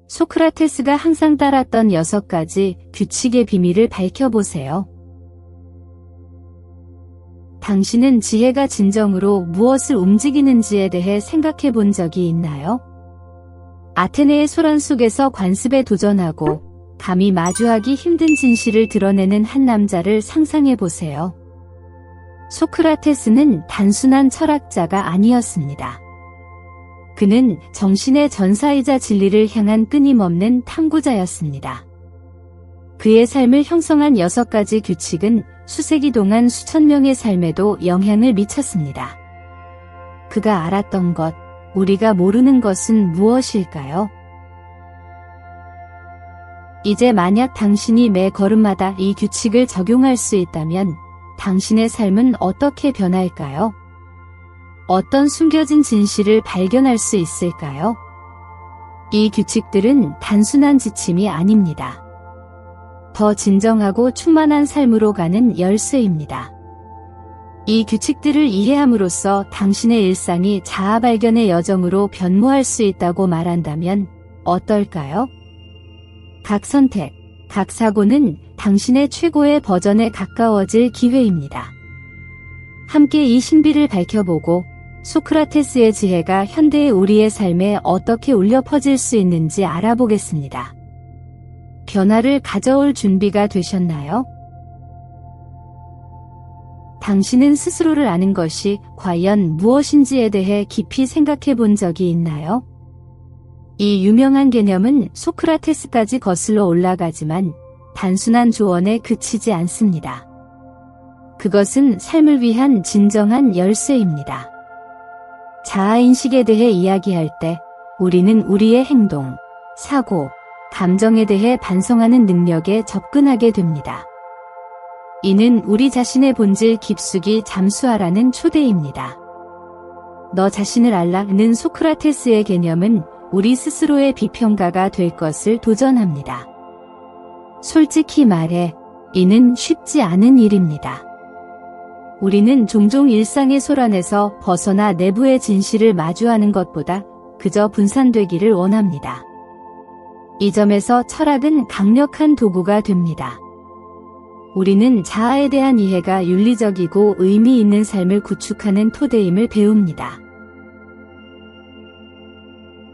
소크라테스가 항상 따랐던 6가지 규칙의 비밀을 밝혀보세요. 당신은 지혜가 진정으로 무엇을 움직이는지에 대해 생각해 본 적이 있나요? 아테네의 소란 속에서 관습에 도전하고 감히 마주하기 힘든 진실을 드러내는 한 남자를 상상해 보세요. 소크라테스는 단순한 철학자가 아니었습니다. 그는 정신의 전사이자 진리를 향한 끊임없는 탐구자였습니다. 그의 삶을 형성한 6가지 규칙은 수세기 동안 수천 명의 삶에도 영향을 미쳤습니다. 그가 알았던 것, 우리가 모르는 것은 무엇일까요? 이제 만약 당신이 매 걸음마다 이 규칙을 적용할 수 있다면 당신의 삶은 어떻게 변할까요? 어떤 숨겨진 진실을 발견할 수 있을까요? 이 규칙들은 단순한 지침이 아닙니다. 더 진정하고 충만한 삶으로 가는 열쇠입니다. 이 규칙들을 이해함으로써 당신의 일상이 자아 발견의 여정으로 변모할 수 있다고 말한다면 어떨까요? 각 선택, 각 사고는 당신의 최고의 버전에 가까워질 기회입니다. 함께 이 신비를 밝혀보고 소크라테스의 지혜가 현대의 우리의 삶에 어떻게 울려 퍼질 수 있는지 알아보겠습니다. 변화를 가져올 준비가 되셨나요? 당신은 스스로를 아는 것이 과연 무엇인지에 대해 깊이 생각해 본 적이 있나요? 이 유명한 개념은 소크라테스까지 거슬러 올라가지만 단순한 조언에 그치지 않습니다. 그것은 삶을 위한 진정한 열쇠입니다. 자아인식에 대해 이야기할 때 우리는 우리의 행동, 사고, 감정에 대해 반성하는 능력에 접근하게 됩니다. 이는 우리 자신의 본질 깊숙이 잠수하라는 초대입니다. 너 자신을 알라는 소크라테스의 개념은 우리 스스로의 비평가가 될 것을 도전합니다. 솔직히 말해, 이는 쉽지 않은 일입니다. 우리는 종종 일상의 소란에서 벗어나 내부의 진실을 마주하는 것보다 그저 분산되기를 원합니다. 이 점에서 철학은 강력한 도구가 됩니다. 우리는 자아에 대한 이해가 윤리적이고 의미 있는 삶을 구축하는 토대임을 배웁니다.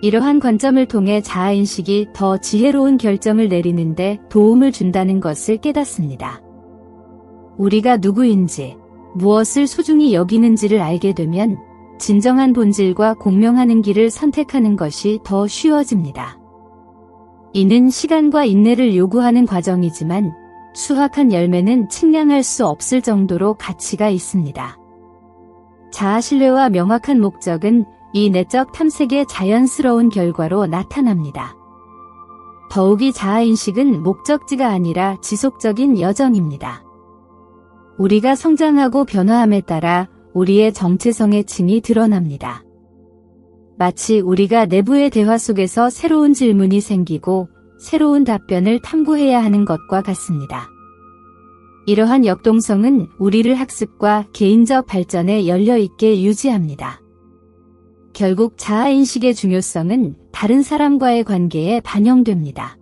이러한 관점을 통해 자아인식이 더 지혜로운 결정을 내리는데 도움을 준다는 것을 깨닫습니다. 우리가 누구인지, 무엇을 소중히 여기는지를 알게 되면 진정한 본질과 공명하는 길을 선택하는 것이 더 쉬워집니다. 이는 시간과 인내를 요구하는 과정이지만 수확한 열매는 측량할 수 없을 정도로 가치가 있습니다. 자아신뢰와 명확한 목적은 이 내적 탐색의 자연스러운 결과로 나타납니다. 더욱이 자아인식은 목적지가 아니라 지속적인 여정입니다. 우리가 성장하고 변화함에 따라 우리의 정체성의 층이 드러납니다. 마치 우리가 내부의 대화 속에서 새로운 질문이 생기고 새로운 답변을 탐구해야 하는 것과 같습니다. 이러한 역동성은 우리를 학습과 개인적 발전에 열려있게 유지합니다. 결국 자아인식의 중요성은 다른 사람과의 관계에 반영됩니다.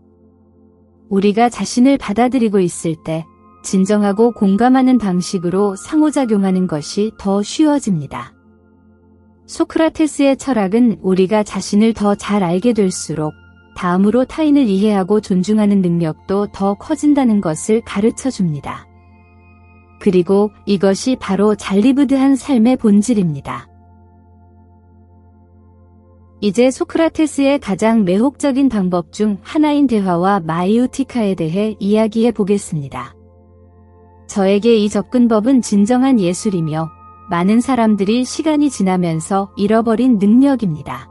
우리가 자신을 받아들이고 있을 때 진정하고 공감하는 방식으로 상호작용하는 것이 더 쉬워집니다. 소크라테스의 철학은 우리가 자신을 더 잘 알게 될수록 다음으로 타인을 이해하고 존중하는 능력도 더 커진다는 것을 가르쳐 줍니다. 그리고 이것이 바로 잘리브드한 삶의 본질입니다. 이제 소크라테스의 가장 매혹적인 방법 중 하나인 대화와 마이오티카에 대해 이야기해 보겠습니다. 저에게 이 접근법은 진정한 예술이며 많은 사람들이 시간이 지나면서 잃어버린 능력입니다.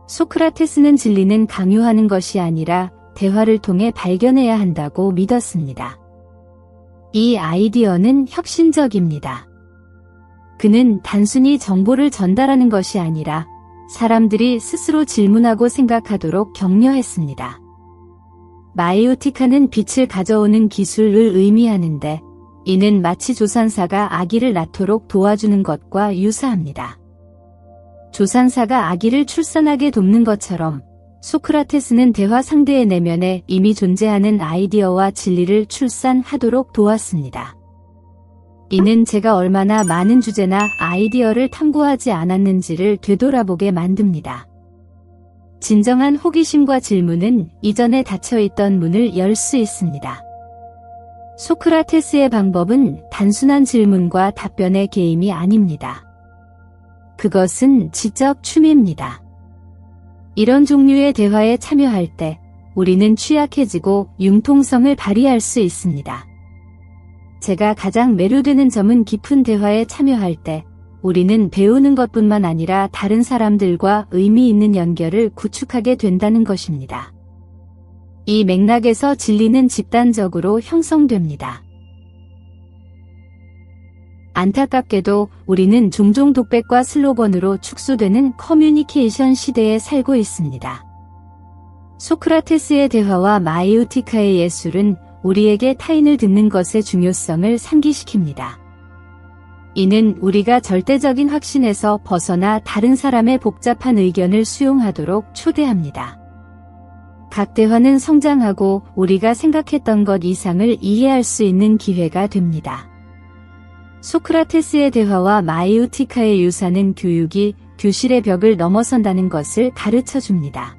소크라테스는 진리는 강요하는 것이 아니라 대화를 통해 발견해야 한다고 믿었습니다. 이 아이디어는 혁신적입니다. 그는 단순히 정보를 전달하는 것이 아니라 사람들이 스스로 질문하고 생각하도록 격려했습니다. 마이오티카는 빛을 가져오는 기술을 의미하는데 이는 마치 조산사가 아기를 낳도록 도와주는 것과 유사합니다. 조산사가 아기를 출산하게 돕는 것처럼 소크라테스는 대화 상대의 내면에 이미 존재하는 아이디어와 진리를 출산하도록 도왔습니다. 이는 제가 얼마나 많은 주제나 아이디어를 탐구하지 않았는지를 되돌아보게 만듭니다. 진정한 호기심과 질문은 이전에 닫혀있던 문을 열 수 있습니다. 소크라테스의 방법은 단순한 질문과 답변의 게임이 아닙니다. 그것은 지적 춤입니다. 이런 종류의 대화에 참여할 때 우리는 취약해지고 융통성을 발휘할 수 있습니다. 제가 가장 매료되는 점은 깊은 대화에 참여할 때 우리는 배우는 것뿐만 아니라 다른 사람들과 의미 있는 연결을 구축하게 된다는 것입니다. 이 맥락에서 진리는 집단적으로 형성됩니다. 안타깝게도 우리는 종종 독백과 슬로건으로 축소되는 커뮤니케이션 시대에 살고 있습니다. 소크라테스의 대화와 마이오티카의 예술은 우리에게 타인을 듣는 것의 중요성을 상기시킵니다. 이는 우리가 절대적인 확신에서 벗어나 다른 사람의 복잡한 의견을 수용하도록 초대합니다. 각 대화는 성장하고 우리가 생각했던 것 이상을 이해할 수 있는 기회가 됩니다. 소크라테스의 대화와 마이오티카의 유사는 교육이 교실의 벽을 넘어선다는 것을 가르쳐 줍니다.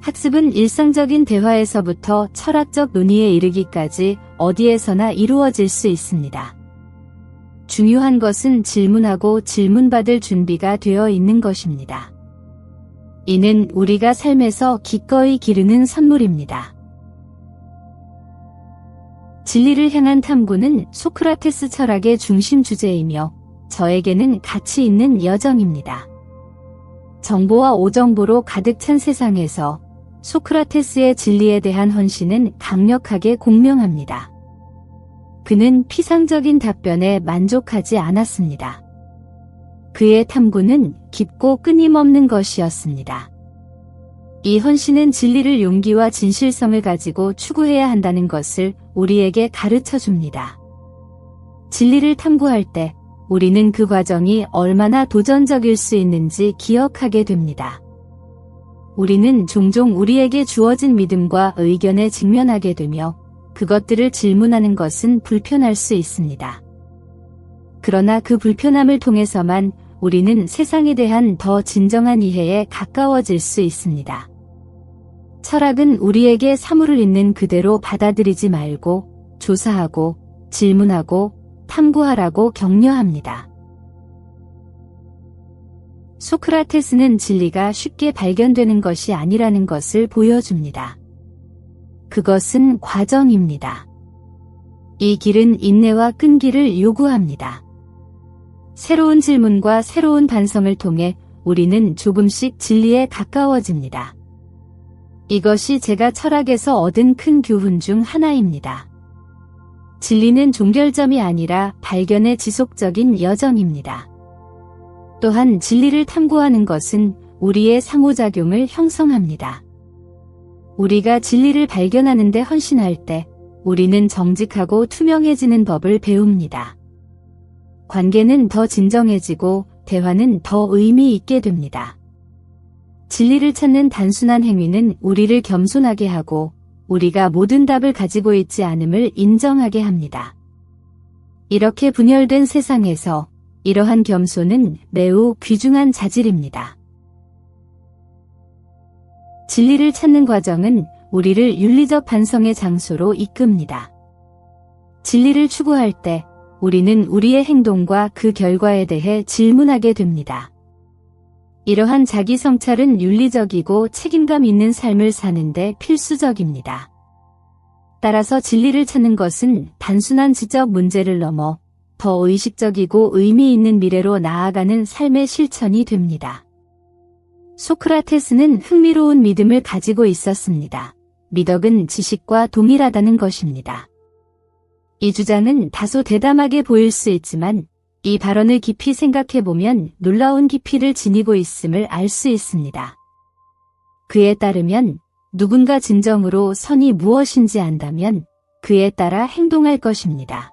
학습은 일상적인 대화에서부터 철학적 논의에 이르기까지 어디에서나 이루어질 수 있습니다. 중요한 것은 질문하고 질문받을 준비가 되어 있는 것입니다. 이는 우리가 삶에서 기꺼이 기르는 선물입니다. 진리를 향한 탐구는 소크라테스 철학의 중심 주제이며 저에게는 가치 있는 여정입니다. 정보와 오정보로 가득 찬 세상에서 소크라테스의 진리에 대한 헌신은 강력하게 공명합니다. 그는 피상적인 답변에 만족하지 않았습니다. 그의 탐구는 깊고 끊임없는 것이었습니다. 이 헌신은 진리를 용기와 진실성을 가지고 추구해야 한다는 것을 우리에게 가르쳐 줍니다. 진리를 탐구할 때 우리는 그 과정이 얼마나 도전적일 수 있는지 기억하게 됩니다. 우리는 종종 우리에게 주어진 믿음과 의견에 직면하게 되며 그것들을 질문하는 것은 불편할 수 있습니다. 그러나 그 불편함을 통해서만 우리는 세상에 대한 더 진정한 이해에 가까워질 수 있습니다. 철학은 우리에게 사물을 있는 그대로 받아들이지 말고 조사하고 질문하고 탐구하라고 격려합니다. 소크라테스는 진리가 쉽게 발견되는 것이 아니라는 것을 보여줍니다. 그것은 과정입니다. 이 길은 인내와 끈기를 요구합니다. 새로운 질문과 새로운 반성을 통해 우리는 조금씩 진리에 가까워집니다. 이것이 제가 철학에서 얻은 큰 교훈 중 하나입니다. 진리는 종결점이 아니라 발견의 지속적인 여정입니다. 또한 진리를 탐구하는 것은 우리의 상호작용을 형성합니다. 우리가 진리를 발견하는 데 헌신할 때 우리는 정직하고 투명해지는 법을 배웁니다. 관계는 더 진정해지고 대화는 더 의미 있게 됩니다. 진리를 찾는 단순한 행위는 우리를 겸손하게 하고 우리가 모든 답을 가지고 있지 않음을 인정하게 합니다. 이렇게 분열된 세상에서 이러한 겸손은 매우 귀중한 자질입니다. 진리를 찾는 과정은 우리를 윤리적 반성의 장소로 이끕니다. 진리를 추구할 때 우리는 우리의 행동과 그 결과에 대해 질문하게 됩니다. 이러한 자기 성찰은 윤리적이고 책임감 있는 삶을 사는데 필수적입니다. 따라서 진리를 찾는 것은 단순한 지적 문제를 넘어 더 의식적이고 의미 있는 미래로 나아가는 삶의 실천이 됩니다. 소크라테스는 흥미로운 믿음을 가지고 있었습니다. 미덕은 지식과 동일하다는 것입니다. 이 주장은 다소 대담하게 보일 수 있지만 이 발언을 깊이 생각해보면 놀라운 깊이를 지니고 있음을 알 수 있습니다. 그에 따르면 누군가 진정으로 선이 무엇인지 안다면 그에 따라 행동할 것입니다.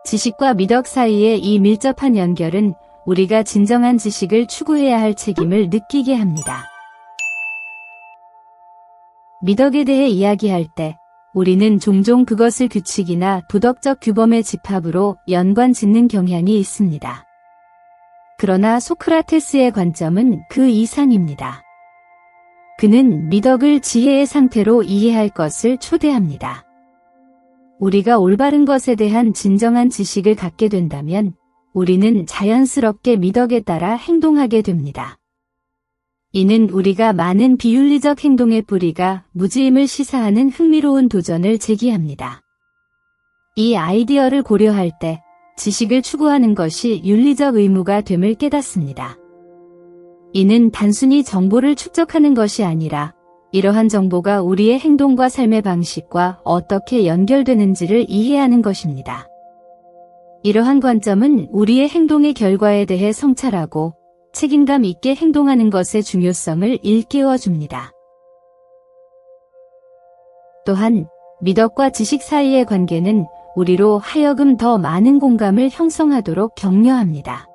지식과 미덕 사이의 이 밀접한 연결은 우리가 진정한 지식을 추구해야 할 책임을 느끼게 합니다. 미덕에 대해 이야기할 때 우리는 종종 그것을 규칙이나 도덕적 규범의 집합으로 연관 짓는 경향이 있습니다. 그러나 소크라테스의 관점은 그 이상입니다. 그는 미덕을 지혜의 상태로 이해할 것을 초대합니다. 우리가 올바른 것에 대한 진정한 지식을 갖게 된다면 우리는 자연스럽게 미덕에 따라 행동하게 됩니다. 이는 우리가 많은 비윤리적 행동의 뿌리가 무지임을 시사하는 흥미로운 도전을 제기합니다. 이 아이디어를 고려할 때 지식을 추구하는 것이 윤리적 의무가 됨을 깨닫습니다. 이는 단순히 정보를 축적하는 것이 아니라 이러한 정보가 우리의 행동과 삶의 방식과 어떻게 연결되는지를 이해하는 것입니다. 이러한 관점은 우리의 행동의 결과에 대해 성찰하고 책임감 있게 행동하는 것의 중요성을 일깨워 줍니다. 또한 미덕과 지식 사이의 관계는 우리로 하여금 더 많은 공감을 형성하도록 격려합니다.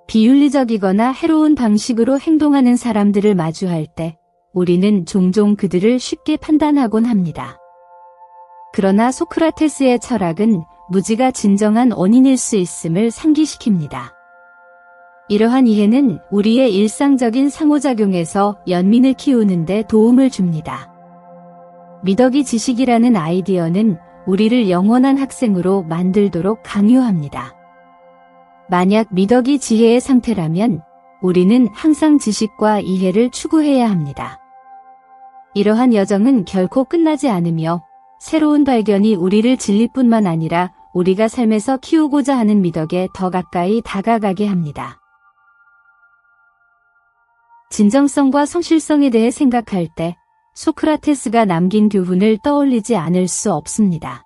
비윤리적이거나 해로운 방식으로 행동하는 사람들을 마주할 때 우리는 종종 그들을 쉽게 판단하곤 합니다. 그러나 소크라테스의 철학은 무지가 진정한 원인일 수 있음을 상기시킵니다. 이러한 이해는 우리의 일상적인 상호작용에서 연민을 키우는 데 도움을 줍니다. 미덕이 지식이라는 아이디어는 우리를 영원한 학생으로 만들도록 강요합니다. 만약 미덕이 지혜의 상태라면 우리는 항상 지식과 이해를 추구해야 합니다. 이러한 여정은 결코 끝나지 않으며 새로운 발견이 우리를 진리뿐만 아니라 우리가 삶에서 키우고자 하는 미덕에 더 가까이 다가가게 합니다. 진정성과 성실성에 대해 생각할 때 소크라테스가 남긴 교훈을 떠올리지 않을 수 없습니다.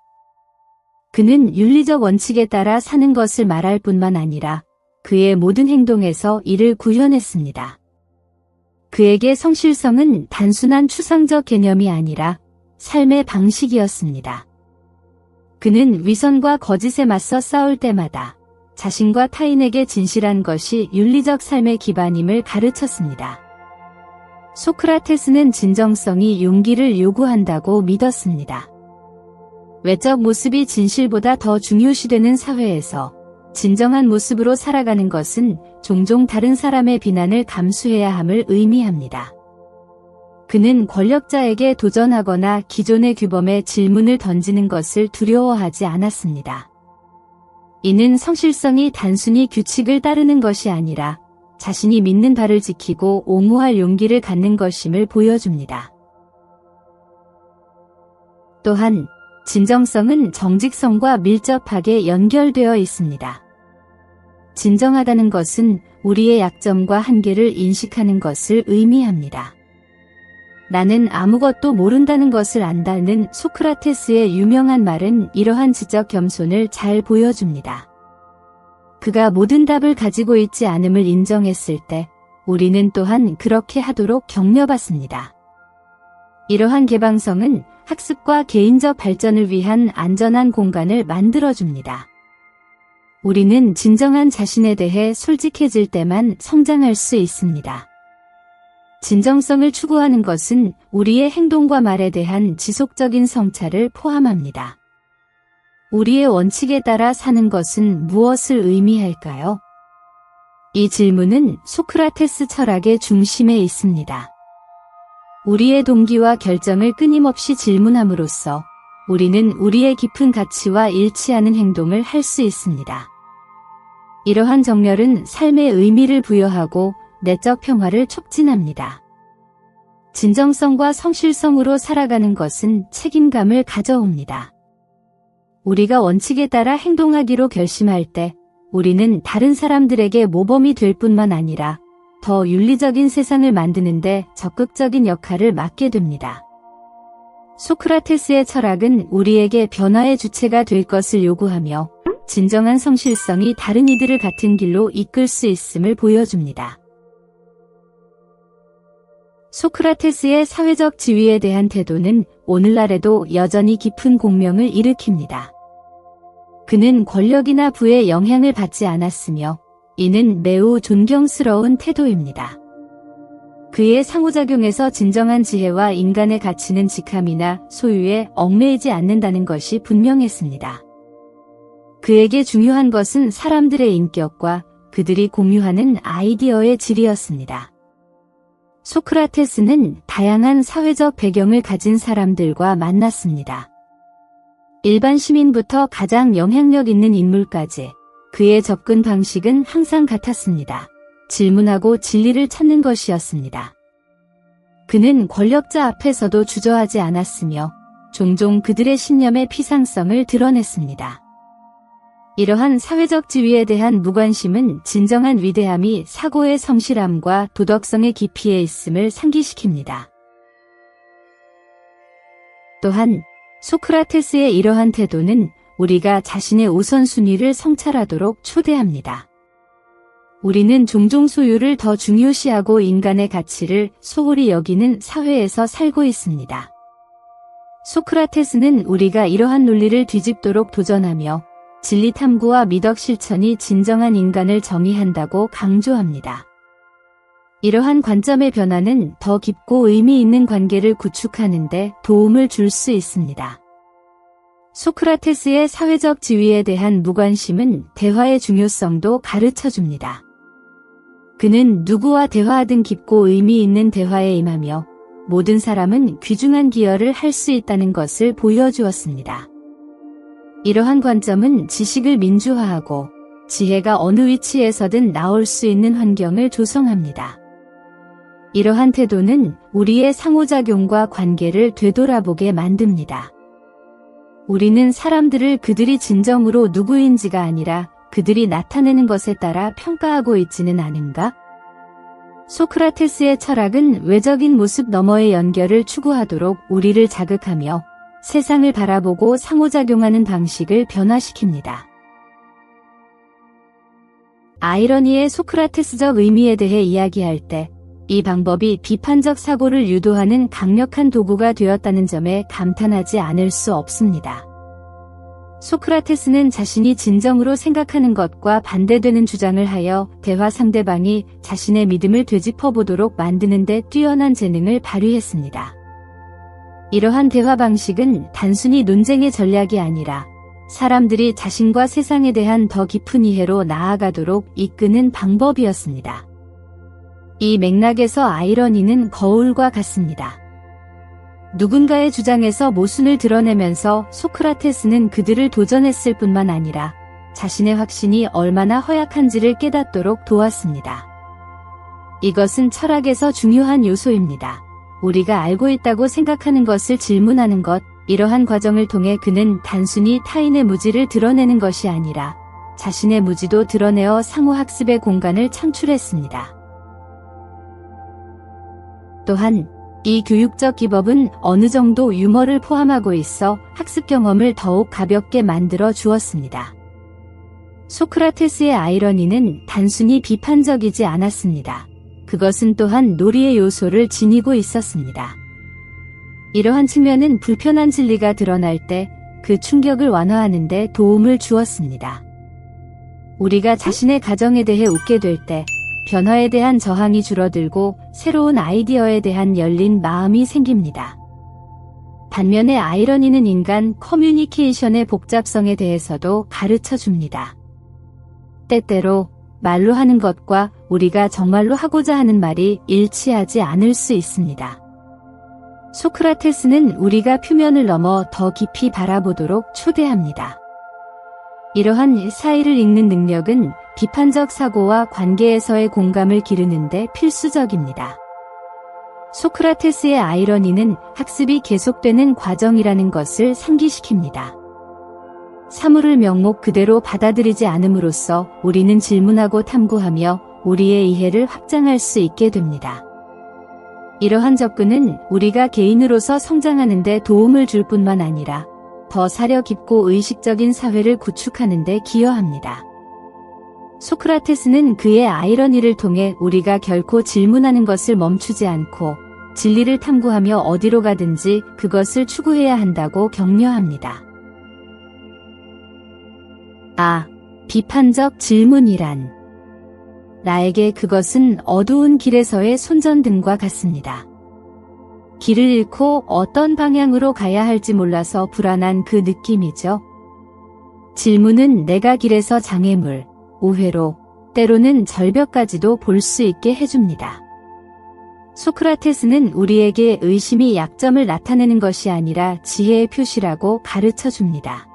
그는 윤리적 원칙에 따라 사는 것을 말할 뿐만 아니라 그의 모든 행동에서 이를 구현했습니다. 그에게 성실성은 단순한 추상적 개념이 아니라 삶의 방식이었습니다. 그는 위선과 거짓에 맞서 싸울 때마다 자신과 타인에게 진실한 것이 윤리적 삶의 기반임을 가르쳤습니다. 소크라테스는 진정성이 용기를 요구한다고 믿었습니다. 외적 모습이 진실보다 더 중요시되는 사회에서 진정한 모습으로 살아가는 것은 종종 다른 사람의 비난을 감수해야 함을 의미합니다. 그는 권력자에게 도전하거나 기존의 규범에 질문을 던지는 것을 두려워하지 않았습니다. 이는 성실성이 단순히 규칙을 따르는 것이 아니라 자신이 믿는 바를 지키고 옹호할 용기를 갖는 것임을 보여줍니다. 또한 진정성은 정직성과 밀접하게 연결되어 있습니다. 진정하다는 것은 우리의 약점과 한계를 인식하는 것을 의미합니다. 나는 아무것도 모른다는 것을 안다는 소크라테스의 유명한 말은 이러한 지적 겸손을 잘 보여줍니다. 그가 모든 답을 가지고 있지 않음을 인정했을 때 우리는 또한 그렇게 하도록 격려받습니다. 이러한 개방성은 학습과 개인적 발전을 위한 안전한 공간을 만들어줍니다. 우리는 진정한 자신에 대해 솔직해질 때만 성장할 수 있습니다. 진정성을 추구하는 것은 우리의 행동과 말에 대한 지속적인 성찰을 포함합니다. 우리의 원칙에 따라 사는 것은 무엇을 의미할까요? 이 질문은 소크라테스 철학의 중심에 있습니다. 우리의 동기와 결정을 끊임없이 질문함으로써 우리는 우리의 깊은 가치와 일치하는 행동을 할 수 있습니다. 이러한 정렬은 삶의 의미를 부여하고 내적 평화를 촉진합니다. 진정성과 성실성으로 살아가는 것은 책임감을 가져옵니다. 우리가 원칙에 따라 행동하기로 결심할 때 우리는 다른 사람들에게 모범이 될 뿐만 아니라 더 윤리적인 세상을 만드는 데 적극적인 역할을 맡게 됩니다. 소크라테스의 철학은 우리에게 변화의 주체가 될 것을 요구하며 진정한 성실성이 다른 이들을 같은 길로 이끌 수 있음을 보여줍니다. 소크라테스의 사회적 지위에 대한 태도는 오늘날에도 여전히 깊은 공명을 일으킵니다. 그는 권력이나 부의 영향을 받지 않았으며 이는 매우 존경스러운 태도입니다. 그의 상호작용에서 진정한 지혜와 인간의 가치는 직함이나 소유에 얽매이지 않는다는 것이 분명했습니다. 그에게 중요한 것은 사람들의 인격과 그들이 공유하는 아이디어의 질이었습니다. 소크라테스는 다양한 사회적 배경을 가진 사람들과 만났습니다. 일반 시민부터 가장 영향력 있는 인물까지 그의 접근 방식은 항상 같았습니다. 질문하고 진리를 찾는 것이었습니다. 그는 권력자 앞에서도 주저하지 않았으며 종종 그들의 신념의 피상성을 드러냈습니다. 이러한 사회적 지위에 대한 무관심은 진정한 위대함이 사고의 성실함과 도덕성의 깊이에 있음을 상기시킵니다. 또한 소크라테스의 이러한 태도는 우리가 자신의 우선순위를 성찰하도록 초대합니다. 우리는 종종 소유를 더 중요시하고 인간의 가치를 소홀히 여기는 사회에서 살고 있습니다. 소크라테스는 우리가 이러한 논리를 뒤집도록 도전하며 진리 탐구와 미덕 실천이 진정한 인간을 정의한다고 강조합니다. 이러한 관점의 변화는 더 깊고 의미 있는 관계를 구축하는 데 도움을 줄 수 있습니다. 소크라테스의 사회적 지위에 대한 무관심은 대화의 중요성도 가르쳐줍니다. 그는 누구와 대화하든 깊고 의미 있는 대화에 임하며 모든 사람은 귀중한 기여를 할 수 있다는 것을 보여주었습니다. 이러한 관점은 지식을 민주화하고 지혜가 어느 위치에서든 나올 수 있는 환경을 조성합니다. 이러한 태도는 우리의 상호작용과 관계를 되돌아보게 만듭니다. 우리는 사람들을 그들이 진정으로 누구인지가 아니라 그들이 나타내는 것에 따라 평가하고 있지는 않은가? 소크라테스의 철학은 외적인 모습 너머의 연결을 추구하도록 우리를 자극하며 세상을 바라보고 상호작용하는 방식을 변화시킵니다. 아이러니의 소크라테스적 의미에 대해 이야기할 때 이 방법이 비판적 사고를 유도하는 강력한 도구가 되었다는 점에 감탄하지 않을 수 없습니다. 소크라테스는 자신이 진정으로 생각하는 것과 반대되는 주장을 하여 대화 상대방이 자신의 믿음을 되짚어보도록 만드는 데 뛰어난 재능을 발휘했습니다. 이러한 대화 방식은 단순히 논쟁의 전략이 아니라 사람들이 자신과 세상에 대한 더 깊은 이해로 나아가도록 이끄는 방법이었습니다. 이 맥락에서 아이러니는 거울과 같습니다. 누군가의 주장에서 모순을 드러내면서 소크라테스는 그들을 도전했을 뿐만 아니라 자신의 확신이 얼마나 허약한지를 깨닫도록 도왔습니다. 이것은 철학에서 중요한 요소입니다. 우리가 알고 있다고 생각하는 것을 질문하는 것, 이러한 과정을 통해 그는 단순히 타인의 무지를 드러내는 것이 아니라 자신의 무지도 드러내어 상호학습의 공간을 창출했습니다. 또한 이 교육적 기법은 어느 정도 유머를 포함하고 있어 학습 경험을 더욱 가볍게 만들어 주었습니다. 소크라테스의 아이러니는 단순히 비판적이지 않았습니다. 그것은 또한 놀이의 요소를 지니고 있었습니다. 이러한 측면은 불편한 진리가 드러날 때 그 충격을 완화하는 데 도움을 주었습니다. 우리가 자신의 가정에 대해 웃게 될 때 변화에 대한 저항이 줄어들고 새로운 아이디어에 대한 열린 마음이 생깁니다. 반면에 아이러니는 인간 커뮤니케이션의 복잡성에 대해서도 가르쳐 줍니다. 때때로 말로 하는 것과 우리가 정말로 하고자 하는 말이 일치하지 않을 수 있습니다. 소크라테스는 우리가 표면을 넘어 더 깊이 바라보도록 초대합니다. 이러한 사이를 읽는 능력은 비판적 사고와 관계에서의 공감을 기르는 데 필수적입니다. 소크라테스의 아이러니는 학습이 계속되는 과정이라는 것을 상기시킵니다. 사물을 명목 그대로 받아들이지 않음으로써 우리는 질문하고 탐구하며 우리의 이해를 확장할 수 있게 됩니다. 이러한 접근은 우리가 개인으로서 성장하는 데 도움을 줄 뿐만 아니라 더 사려 깊고 의식적인 사회를 구축하는 데 기여합니다. 소크라테스는 그의 아이러니를 통해 우리가 결코 질문하는 것을 멈추지 않고 진리를 탐구하며 어디로 가든지 그것을 추구해야 한다고 격려합니다. 비판적 질문이란 나에게 그것은 어두운 길에서의 손전등과 같습니다. 길을 잃고 어떤 방향으로 가야 할지 몰라서 불안한 그 느낌이죠. 질문은 내가 길에서 장애물, 오해로, 때로는 절벽까지도 볼 수 있게 해줍니다. 소크라테스는 우리에게 의심이 약점을 나타내는 것이 아니라 지혜의 표시라고 가르쳐 줍니다.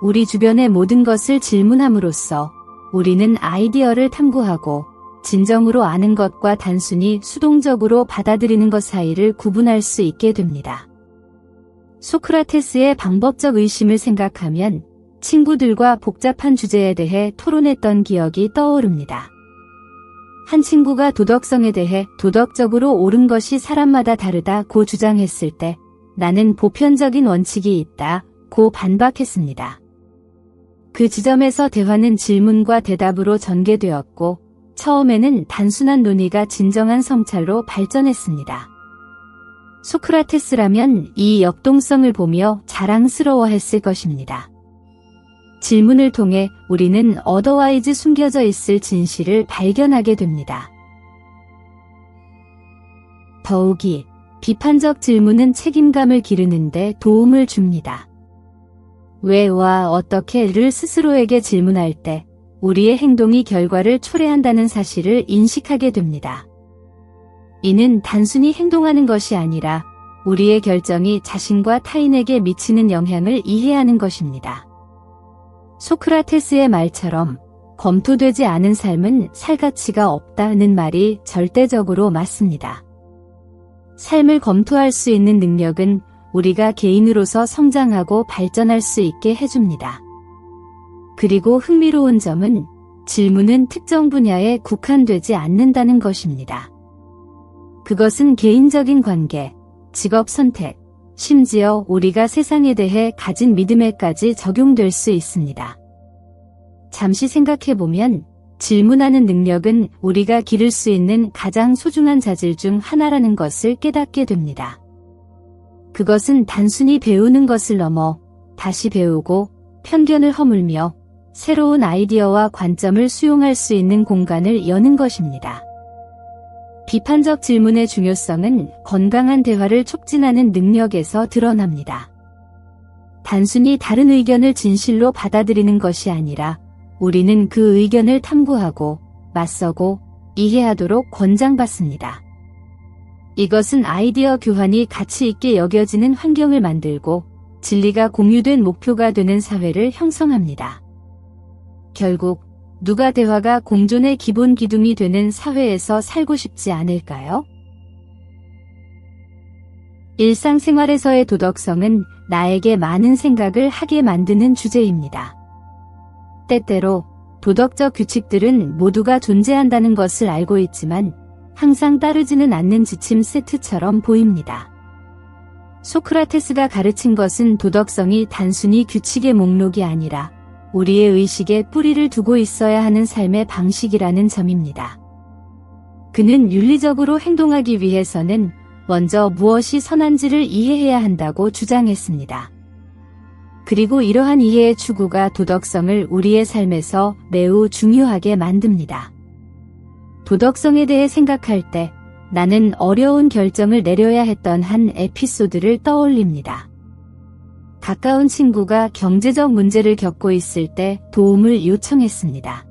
우리 주변의 모든 것을 질문함으로써 우리는 아이디어를 탐구하고 진정으로 아는 것과 단순히 수동적으로 받아들이는 것 사이를 구분할 수 있게 됩니다. 소크라테스의 방법적 의심을 생각하면 친구들과 복잡한 주제에 대해 토론했던 기억이 떠오릅니다. 한 친구가 도덕성에 대해 도덕적으로 옳은 것이 사람마다 다르다고 주장했을 때 나는 보편적인 원칙이 있다고 반박했습니다. 그 지점에서 대화는 질문과 대답으로 전개되었고 처음에는 단순한 논의가 진정한 성찰로 발전했습니다. 소크라테스라면 이 역동성을 보며 자랑스러워했을 것입니다. 질문을 통해 우리는 어더와이즈 숨겨져 있을 진실을 발견하게 됩니다. 더욱이 비판적 질문은 책임감을 기르는데 도움을 줍니다. 왜와 어떻게를 스스로에게 질문할 때 우리의 행동이 결과를 초래한다는 사실을 인식하게 됩니다. 이는 단순히 행동하는 것이 아니라 우리의 결정이 자신과 타인에게 미치는 영향을 이해하는 것입니다. 소크라테스의 말처럼 검토되지 않은 삶은 살 가치가 없다는 말이 절대적으로 맞습니다. 삶을 검토할 수 있는 능력은 우리가 개인으로서 성장하고 발전할 수 있게 해줍니다. 그리고 흥미로운 점은 질문은 특정 분야에 국한되지 않는다는 것입니다. 그것은 개인적인 관계, 직업 선택, 심지어 우리가 세상에 대해 가진 믿음에까지 적용될 수 있습니다. 잠시 생각해보면 질문하는 능력은 우리가 기를 수 있는 가장 소중한 자질 중 하나라는 것을 깨닫게 됩니다. 그것은 단순히 배우는 것을 넘어 다시 배우고 편견을 허물며 새로운 아이디어와 관점을 수용할 수 있는 공간을 여는 것입니다. 비판적 질문의 중요성은 건강한 대화를 촉진하는 능력에서 드러납니다. 단순히 다른 의견을 진실로 받아들이는 것이 아니라 우리는 그 의견을 탐구하고 맞서고 이해하도록 권장받습니다. 이것은 아이디어 교환이 가치 있게 여겨지는 환경을 만들고 진리가 공유된 목표가 되는 사회를 형성합니다. 결국 누가 대화가 공존의 기본 기둥이 되는 사회에서 살고 싶지 않을까요? 일상생활에서의 도덕성은 나에게 많은 생각을 하게 만드는 주제입니다. 때때로 도덕적 규칙들은 모두가 존재한다는 것을 알고 있지만 항상 따르지는 않는 지침 세트처럼 보입니다. 소크라테스가 가르친 것은 도덕성이 단순히 규칙의 목록이 아니라 우리의 의식에 뿌리를 두고 있어야 하는 삶의 방식이라는 점입니다. 그는 윤리적으로 행동하기 위해서는 먼저 무엇이 선한지를 이해해야 한다고 주장했습니다. 그리고 이러한 이해의 추구가 도덕성을 우리의 삶에서 매우 중요하게 만듭니다. 도덕성에 대해 생각할 때 나는 어려운 결정을 내려야 했던 한 에피소드를 떠올립니다. 가까운 친구가 경제적 문제를 겪고 있을 때 도움을 요청했습니다.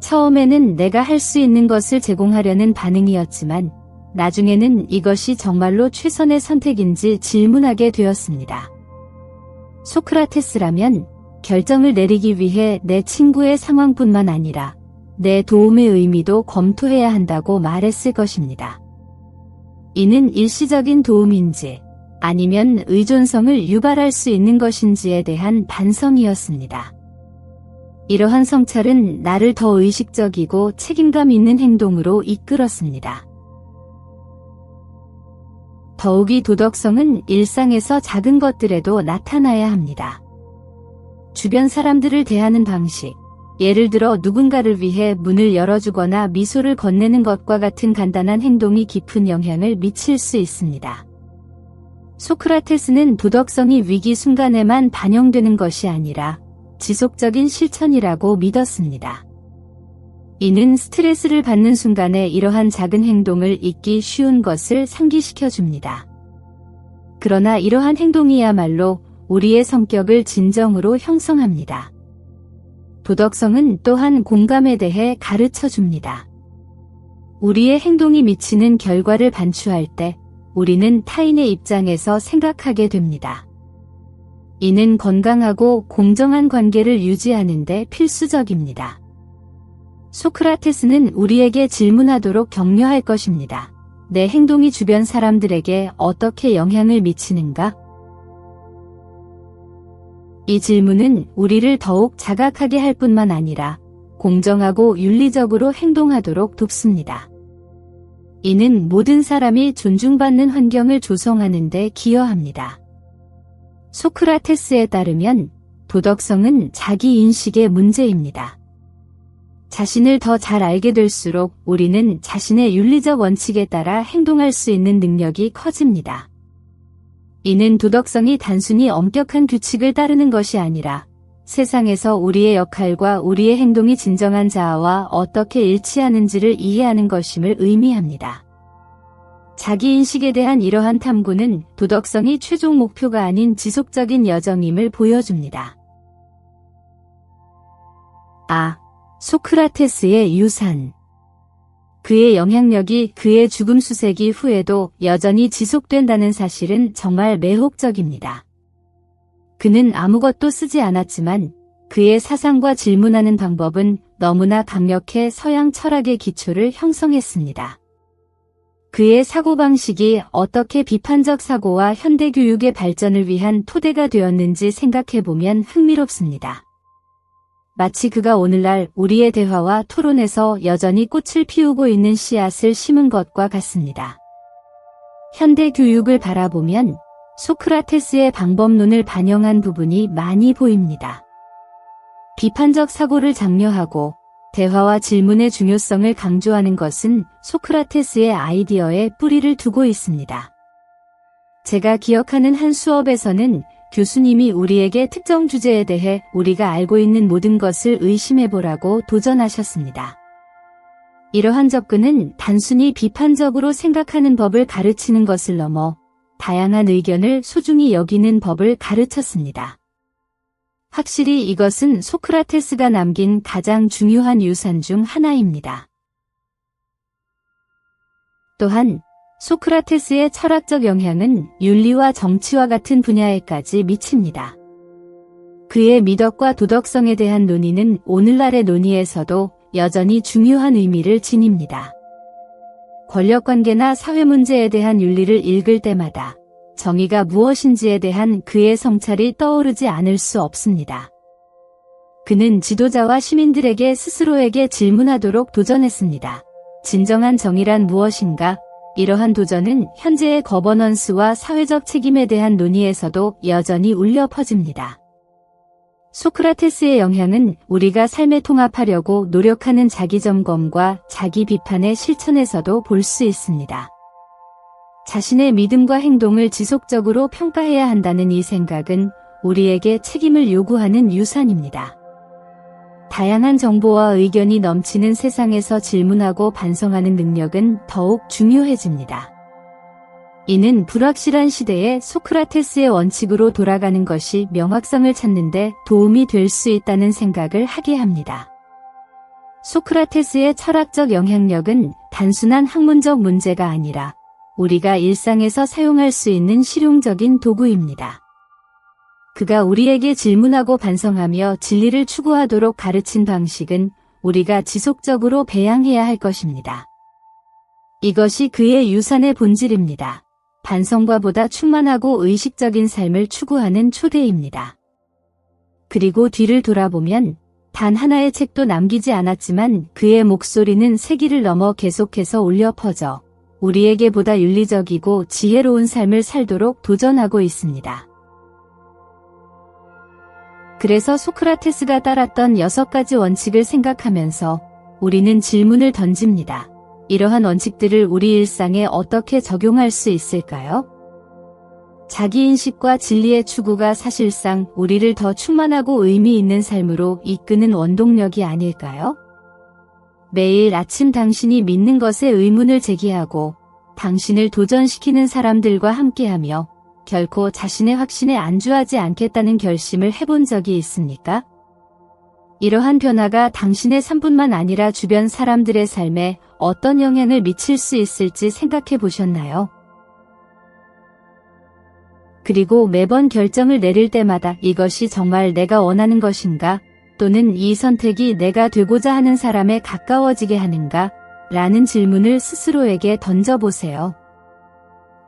처음에는 내가 할 수 있는 것을 제공하려는 반응이었지만 나중에는 이것이 정말로 최선의 선택인지 질문하게 되었습니다. 소크라테스라면 결정을 내리기 위해 내 친구의 상황뿐만 아니라 내 도움의 의미도 검토해야 한다고 말했을 것입니다. 이는 일시적인 도움인지 아니면 의존성을 유발할 수 있는 것인지에 대한 반성이었습니다. 이러한 성찰은 나를 더 의식적이고 책임감 있는 행동으로 이끌었습니다. 더욱이 도덕성은 일상에서 작은 것들에도 나타나야 합니다. 주변 사람들을 대하는 방식, 예를 들어 누군가를 위해 문을 열어주거나 미소를 건네는 것과 같은 간단한 행동이 깊은 영향을 미칠 수 있습니다. 소크라테스는 도덕성이 위기 순간에만 반영되는 것이 아니라 지속적인 실천이라고 믿었습니다. 이는 스트레스를 받는 순간에 이러한 작은 행동을 잊기 쉬운 것을 상기시켜 줍니다. 그러나 이러한 행동이야말로 우리의 성격을 진정으로 형성합니다. 도덕성은 또한 공감에 대해 가르쳐 줍니다. 우리의 행동이 미치는 결과를 반추할 때 우리는 타인의 입장에서 생각하게 됩니다. 이는 건강하고 공정한 관계를 유지하는 데 필수적입니다. 소크라테스는 우리에게 질문하도록 격려할 것입니다. 내 행동이 주변 사람들에게 어떻게 영향을 미치는가? 이 질문은 우리를 더욱 자각하게 할 뿐만 아니라 공정하고 윤리적으로 행동하도록 돕습니다. 이는 모든 사람이 존중받는 환경을 조성하는 데 기여합니다. 소크라테스에 따르면 도덕성은 자기인식의 문제입니다. 자신을 더 잘 알게 될수록 우리는 자신의 윤리적 원칙에 따라 행동할 수 있는 능력이 커집니다. 이는 도덕성이 단순히 엄격한 규칙을 따르는 것이 아니라 세상에서 우리의 역할과 우리의 행동이 진정한 자아와 어떻게 일치하는지를 이해하는 것임을 의미합니다. 자기인식에 대한 이러한 탐구는 도덕성이 최종 목표가 아닌 지속적인 여정임을 보여줍니다. 소크라테스의 유산. 그의 영향력이 그의 죽음 수세기 후에도 여전히 지속된다는 사실은 정말 매혹적입니다. 그는 아무것도 쓰지 않았지만 그의 사상과 질문하는 방법은 너무나 강력해 서양 철학의 기초를 형성했습니다. 그의 사고방식이 어떻게 비판적 사고와 현대교육의 발전을 위한 토대가 되었는지 생각해보면 흥미롭습니다. 마치 그가 오늘날 우리의 대화와 토론에서 여전히 꽃을 피우고 있는 씨앗을 심은 것과 같습니다. 현대 교육을 바라보면 소크라테스의 방법론을 반영한 부분이 많이 보입니다. 비판적 사고를 장려하고 대화와 질문의 중요성을 강조하는 것은 소크라테스의 아이디어에 뿌리를 두고 있습니다. 제가 기억하는 한 수업에서는 교수님이 우리에게 특정 주제에 대해 우리가 알고 있는 모든 것을 의심해보라고 도전하셨습니다. 이러한 접근은 단순히 비판적으로 생각하는 법을 가르치는 것을 넘어 다양한 의견을 소중히 여기는 법을 가르쳤습니다. 확실히 이것은 소크라테스가 남긴 가장 중요한 유산 중 하나입니다. 또한 소크라테스의 철학적 영향은 윤리와 정치와 같은 분야에까지 미칩니다. 그의 미덕과 도덕성에 대한 논의는 오늘날의 논의에서도 여전히 중요한 의미를 지닙니다. 권력관계나 사회 문제에 대한 윤리를 읽을 때마다 정의가 무엇인지에 대한 그의 성찰이 떠오르지 않을 수 없습니다. 그는 지도자와 시민들에게 스스로에게 질문하도록 도전했습니다. 진정한 정의란 무엇인가? 이러한 도전은 현재의 거버넌스와 사회적 책임에 대한 논의에서도 여전히 울려 퍼집니다. 소크라테스의 영향은 우리가 삶에 통합하려고 노력하는 자기점검과 자기 비판의 실천에서도 볼 수 있습니다. 자신의 믿음과 행동을 지속적으로 평가해야 한다는 이 생각은 우리에게 책임을 요구하는 유산입니다. 다양한 정보와 의견이 넘치는 세상에서 질문하고 반성하는 능력은 더욱 중요해집니다. 이는 불확실한 시대에 소크라테스의 원칙으로 돌아가는 것이 명확성을 찾는 데 도움이 될 수 있다는 생각을 하게 합니다. 소크라테스의 철학적 영향력은 단순한 학문적 문제가 아니라 우리가 일상에서 사용할 수 있는 실용적인 도구입니다. 그가 우리에게 질문하고 반성하며 진리를 추구하도록 가르친 방식은 우리가 지속적으로 배양해야 할 것입니다. 이것이 그의 유산의 본질입니다. 반성과 보다 충만하고 의식적인 삶을 추구하는 초대입니다. 그리고 뒤를 돌아보면 단 하나의 책도 남기지 않았지만 그의 목소리는 세기를 넘어 계속해서 울려 퍼져 우리에게 보다 윤리적이고 지혜로운 삶을 살도록 도전하고 있습니다. 그래서 소크라테스가 따랐던 6가지 원칙을 생각하면서 우리는 질문을 던집니다. 이러한 원칙들을 우리 일상에 어떻게 적용할 수 있을까요? 자기인식과 진리의 추구가 사실상 우리를 더 충만하고 의미 있는 삶으로 이끄는 원동력이 아닐까요? 매일 아침 당신이 믿는 것에 의문을 제기하고 당신을 도전시키는 사람들과 함께하며 결코 자신의 확신에 안주하지 않겠다는 결심을 해본 적이 있습니까? 이러한 변화가 당신의 삶뿐만 아니라 주변 사람들의 삶에 어떤 영향을 미칠 수 있을지 생각해 보셨나요? 그리고 매번 결정을 내릴 때마다 이것이 정말 내가 원하는 것인가? 또는 이 선택이 내가 되고자 하는 사람에 가까워지게 하는가? 라는 질문을 스스로에게 던져보세요.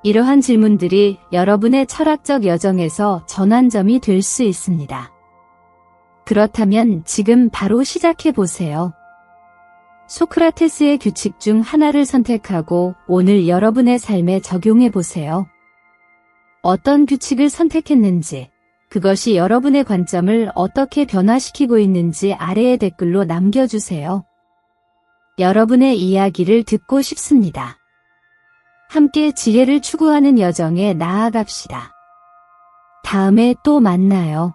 이러한 질문들이 여러분의 철학적 여정에서 전환점이 될 수 있습니다. 그렇다면 지금 바로 시작해 보세요. 소크라테스의 규칙 중 하나를 선택하고 오늘 여러분의 삶에 적용해 보세요. 어떤 규칙을 선택했는지, 그것이 여러분의 관점을 어떻게 변화시키고 있는지 아래의 댓글로 남겨주세요. 여러분의 이야기를 듣고 싶습니다. 함께 지혜를 추구하는 여정에 나아갑시다. 다음에 또 만나요.